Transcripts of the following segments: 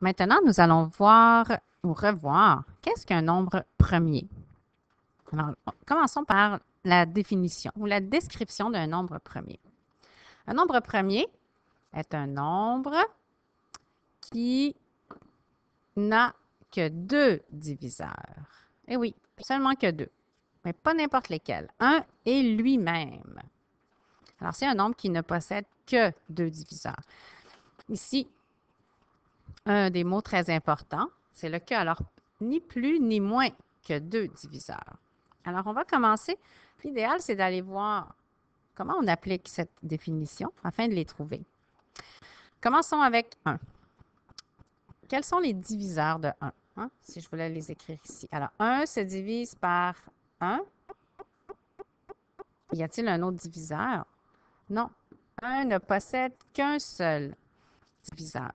Maintenant, nous allons voir ou revoir qu'est-ce qu'un nombre premier. Alors, commençons par la définition ou la description d'un nombre premier. Un nombre premier est un nombre qui n'a que deux diviseurs. Eh oui, seulement que deux, mais pas n'importe lesquels. Un est lui-même. Alors, c'est un nombre qui ne possède que deux diviseurs. Ici, un des mots très importants, c'est le que. Alors, ni plus ni moins que deux diviseurs. Alors, on va commencer. L'idéal, c'est d'aller voir comment on applique cette définition afin de les trouver. Commençons avec 1. Quels sont les diviseurs de 1? Hein? Si je voulais les écrire ici. Alors, 1 se divise par 1. Y a-t-il un autre diviseur? Non. 1 ne possède qu'un seul diviseur.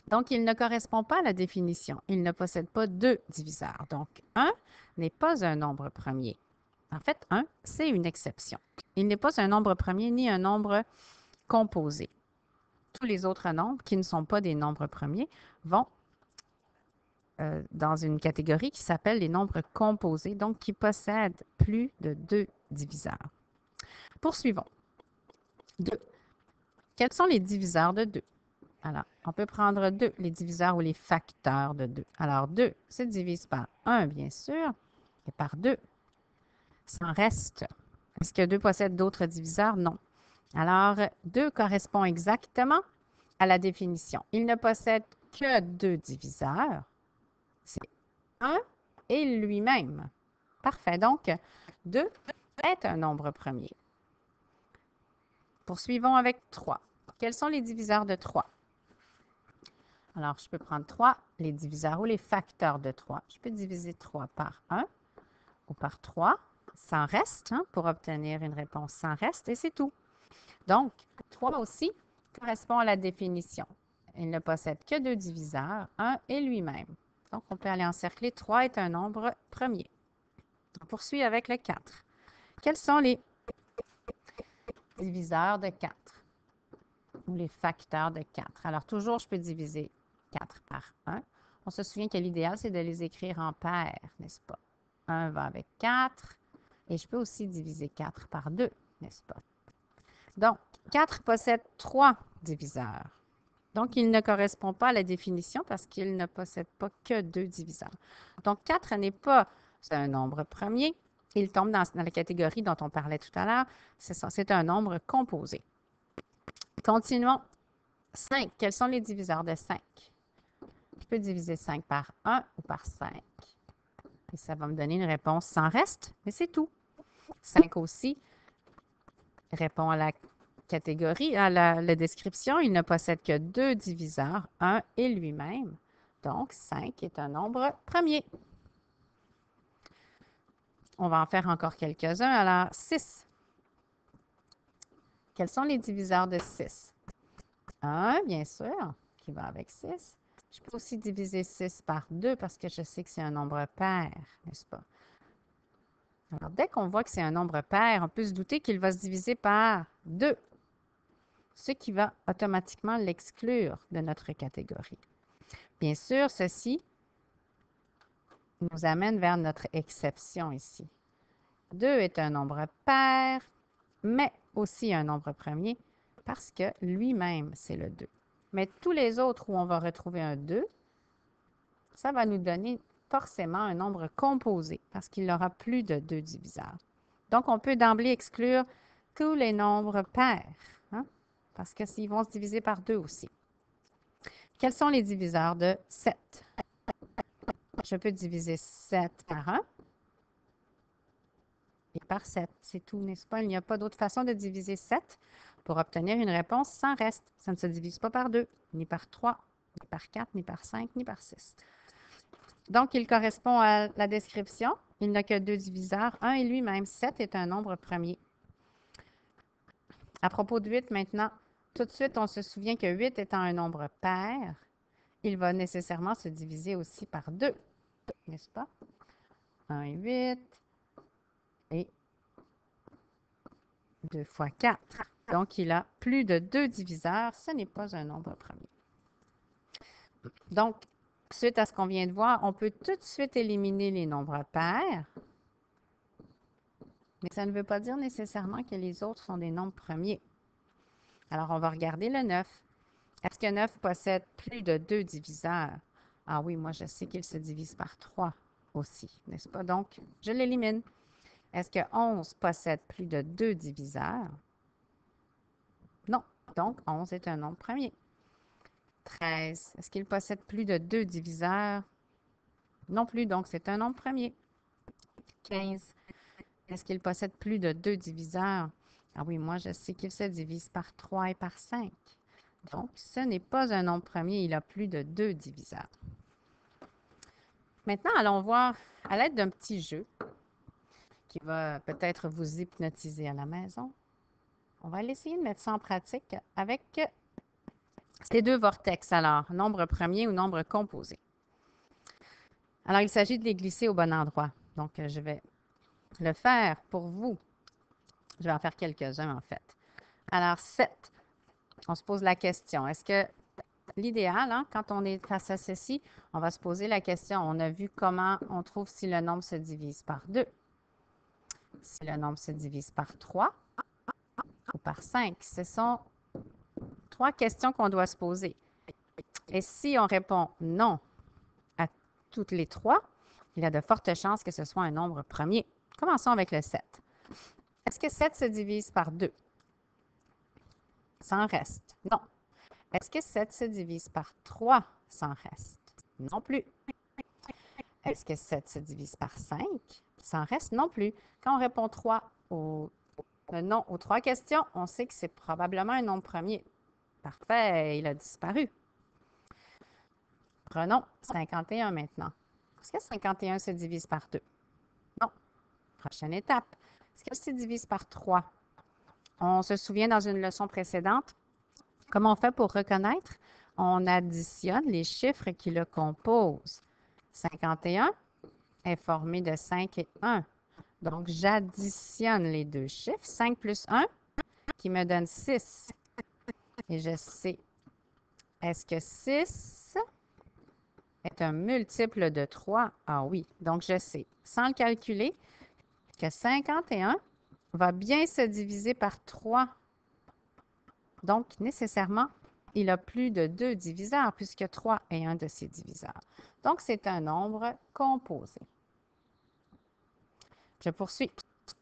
Donc, il ne correspond pas à la définition. Il ne possède pas deux diviseurs. Donc, 1 n'est pas un nombre premier. En fait, 1, c'est une exception. Il n'est pas un nombre premier ni un nombre composé. Tous les autres nombres qui ne sont pas des nombres premiers vont dans une catégorie qui s'appelle les nombres composés, donc qui possèdent plus de deux diviseurs. Poursuivons. 2. Quels sont les diviseurs de 2? Alors, on peut prendre 2, les diviseurs ou les facteurs de 2. Alors, 2 se divise par 1, bien sûr, et par 2. S'en reste. Est-ce que 2 possède d'autres diviseurs? Non. Alors, 2 correspond exactement à la définition. Il ne possède que deux diviseurs. C'est 1 et lui-même. Parfait. Donc, 2 est un nombre premier. Poursuivons avec 3. Quels sont les diviseurs de 3? Alors, je peux prendre 3, les diviseurs ou les facteurs de 3. Je peux diviser 3 par 1 ou par 3, sans reste, hein, pour obtenir une réponse sans reste, et c'est tout. Donc, 3 aussi correspond à la définition. Il ne possède que deux diviseurs, 1 et lui-même. Donc, on peut aller encercler. 3 est un nombre premier. On poursuit avec le 4. Quels sont les diviseurs de 4 ou les facteurs de 4? Alors, toujours, je peux diviser 4 par 1. On se souvient que l'idéal, c'est de les écrire en paires, n'est-ce pas? 1 va avec 4 et je peux aussi diviser 4 par 2, n'est-ce pas? Donc, 4 possède 3 diviseurs. Donc, il ne correspond pas à la définition parce qu'il ne possède pas que deux diviseurs. Donc, 4 n'est pas un nombre premier. Il tombe dans la catégorie dont on parlait tout à l'heure. C'est un nombre composé. Continuons. 5. Quels sont les diviseurs de 5? Je peux diviser 5 par 1 ou par 5. Et ça va me donner une réponse sans reste, mais c'est tout. 5 aussi répond à la catégorie, à la description. Il ne possède que deux diviseurs, 1 et lui-même. Donc, 5 est un nombre premier. On va en faire encore quelques-uns. Alors, 6. Quels sont les diviseurs de 6? 1, bien sûr, qui va avec 6. Je peux aussi diviser 6 par 2 parce que je sais que c'est un nombre pair, n'est-ce pas? Alors, dès qu'on voit que c'est un nombre pair, on peut se douter qu'il va se diviser par 2, ce qui va automatiquement l'exclure de notre catégorie. Bien sûr, ceci nous amène vers notre exception ici. 2 est un nombre pair, mais aussi un nombre premier parce que lui-même, c'est le 2. Mais tous les autres où on va retrouver un 2, ça va nous donner forcément un nombre composé parce qu'il aura plus de deux diviseurs. Donc, on peut d'emblée exclure tous les nombres pairs, hein, parce que s'ils vont se diviser par 2 aussi. Quels sont les diviseurs de 7? Je peux diviser 7 par 1 et par 7. C'est tout, n'est-ce pas? Il n'y a pas d'autre façon de diviser 7 pour obtenir une réponse sans reste. Ça ne se divise pas par 2, ni par 3, ni par 4, ni par 5, ni par 6. Donc, il correspond à la description. Il n'a que deux diviseurs, 1 et lui-même. 7 est un nombre premier. À propos de 8 maintenant, tout de suite, on se souvient que 8 étant un nombre pair, il va nécessairement se diviser aussi par 2, n'est-ce pas? 1 et 8 et 2 fois 4. Donc, il a plus de deux diviseurs. Ce n'est pas un nombre premier. Donc, suite à ce qu'on vient de voir, on peut tout de suite éliminer les nombres pairs, mais ça ne veut pas dire nécessairement que les autres sont des nombres premiers. Alors, on va regarder le 9. Est-ce que 9 possède plus de 2 diviseurs? Ah oui, moi je sais qu'il se divise par 3 aussi, n'est-ce pas? Donc, je l'élimine. Est-ce que 11 possède plus de 2 diviseurs? Non. Donc, 11 est un nombre premier. 13, est-ce qu'il possède plus de 2 diviseurs? Non plus, donc c'est un nombre premier. 15, est-ce qu'il possède plus de 2 diviseurs? Ah oui, moi je sais qu'il se divise par 3 et par 5. Donc, ce n'est pas un nombre premier, il a plus de 2 diviseurs. Maintenant, allons voir à l'aide d'un petit jeu qui va peut-être vous hypnotiser à la maison. On va aller essayer de mettre ça en pratique avec ces deux vortex. Alors, nombre premier ou nombre composé. Alors, il s'agit de les glisser au bon endroit. Donc, je vais le faire pour vous. Je vais en faire quelques-uns, en fait. Alors, 7. On se pose la question. Est-ce que l'idéal, hein, quand on est face à ceci, on va se poser la question. On a vu comment on trouve si le nombre se divise par 2. Si le nombre se divise par 3 ou par 5. Ce sont 3 questions qu'on doit se poser. Et si on répond non à toutes les 3, il y a de fortes chances que ce soit un nombre premier. Commençons avec le 7. Est-ce que 7 se divise par 2? Sans reste. Non. Est-ce que 7 se divise par 3 sans reste? Non plus. Est-ce que 7 se divise par 5 sans reste? Non plus. Quand on répond 3 non aux 3 questions, on sait que c'est probablement un nombre premier. Parfait, il a disparu. Prenons 51 maintenant. Est-ce que 51 se divise par 2? Non. Prochaine étape. Est-ce qu'elle se divise par 3? On se souvient dans une leçon précédente, comment on fait pour reconnaître? On additionne les chiffres qui le composent. 51 est formé de 5 et 1. Donc, j'additionne les deux chiffres. 5 plus 1 qui me donne 6. Et je sais, est-ce que 6 est un multiple de 3? Ah oui, donc je sais, sans le calculer, que 51 va bien se diviser par 3. Donc, nécessairement, il a plus de 2 diviseurs puisque 3 est un de ses diviseurs. Donc, c'est un nombre composé. Je poursuis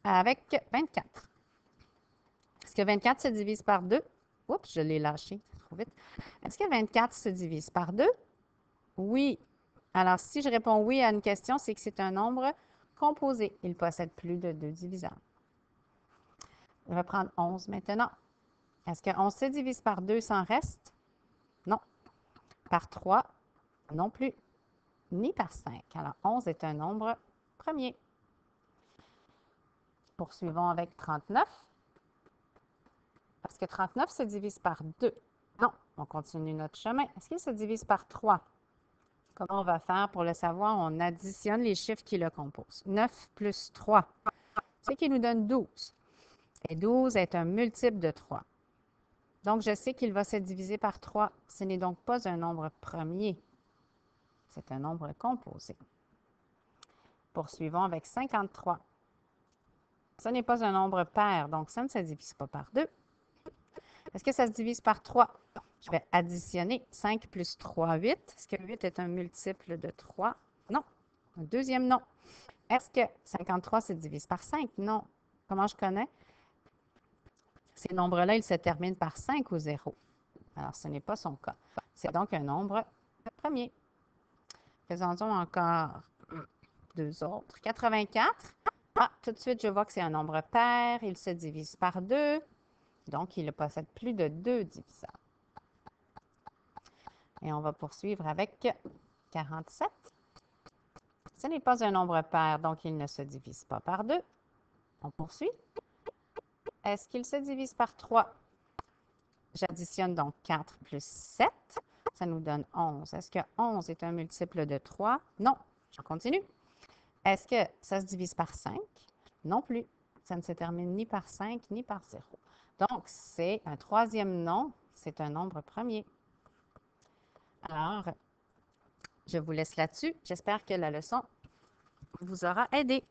avec 24. Est-ce que 24 se divise par 2? Oups, je l'ai lâché trop vite. Est-ce que 24 se divise par 2? Oui. Alors, si je réponds oui à une question, c'est que c'est un nombre composé. Il possède plus de 2 diviseurs. Je vais prendre 11 maintenant. Est-ce que 11 se divise par 2 sans reste? Non. Par 3? Non plus. Ni par 5. Alors, 11 est un nombre premier. Poursuivons avec 39. Parce que 39 se divise par 2. Non, on continue notre chemin. Est-ce qu'il se divise par 3? Comment on va faire pour le savoir? On additionne les chiffres qui le composent. 9 plus 3, ce qui nous donne 12. Et 12 est un multiple de 3. Donc, je sais qu'il va se diviser par 3. Ce n'est donc pas un nombre premier. C'est un nombre composé. Poursuivons avec 53. Ce n'est pas un nombre pair, donc ça ne se divise pas par 2. Est-ce que ça se divise par 3? Je vais additionner 5 plus 3, 8. Est-ce que 8 est un multiple de 3? Non. Un deuxième non. Est-ce que 53 se divise par 5? Non. Comment je connais? Ces nombres-là, ils se terminent par 5 ou 0. Alors, ce n'est pas son cas. C'est donc un nombre premier. Faisons-en encore deux autres. 84. Ah, tout de suite, je vois que c'est un nombre pair. Il se divise par 2. Donc, il ne possède plus de 2 diviseurs. Et on va poursuivre avec 47. Ce n'est pas un nombre pair, donc il ne se divise pas par 2. On poursuit. Est-ce qu'il se divise par 3? J'additionne donc 4 plus 7. Ça nous donne 11. Est-ce que 11 est un multiple de 3? Non. Je continue. Est-ce que ça se divise par 5? Non plus. Ça ne se termine ni par 5 ni par 0. Donc, c'est un troisième nom. C'est un nombre premier. Alors, Je vous laisse là-dessus. J'espère que la leçon vous aura aidé.